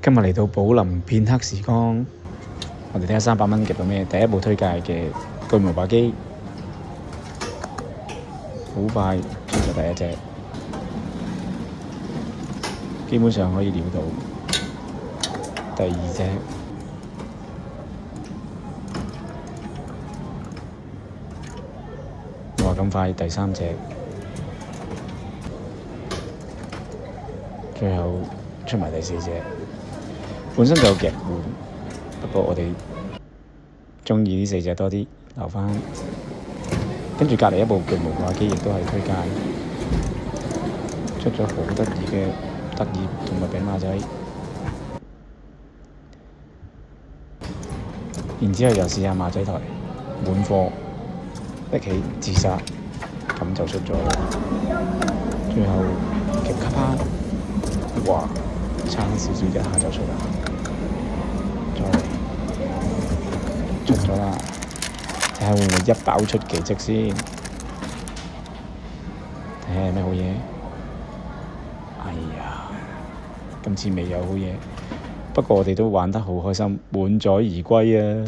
今日嚟到寶林片刻時光，我哋睇下300蚊夾到咩？第一部推介嘅巨無霸機，好快出咗第一隻，基本上可以料到。第二隻，哇咁快第三隻，最後出埋第四隻。本身就有夾換，不過我哋鍾意呢4隻多啲，留返。跟住隔離一部巨無霸機亦都係推介，出咗好得意嘅特異同埋餅馬仔。然之後又試下馬仔台滿貨，拎起自殺，咁就出咗啦。最後夾卡拋，哇！差少少一下就出啦，再出咗啦，睇下會唔會一爆出奇蹟先，睇下有咩好嘢。哎呀，今次未有好嘢，不過我哋都玩得好開心，滿載而歸啊！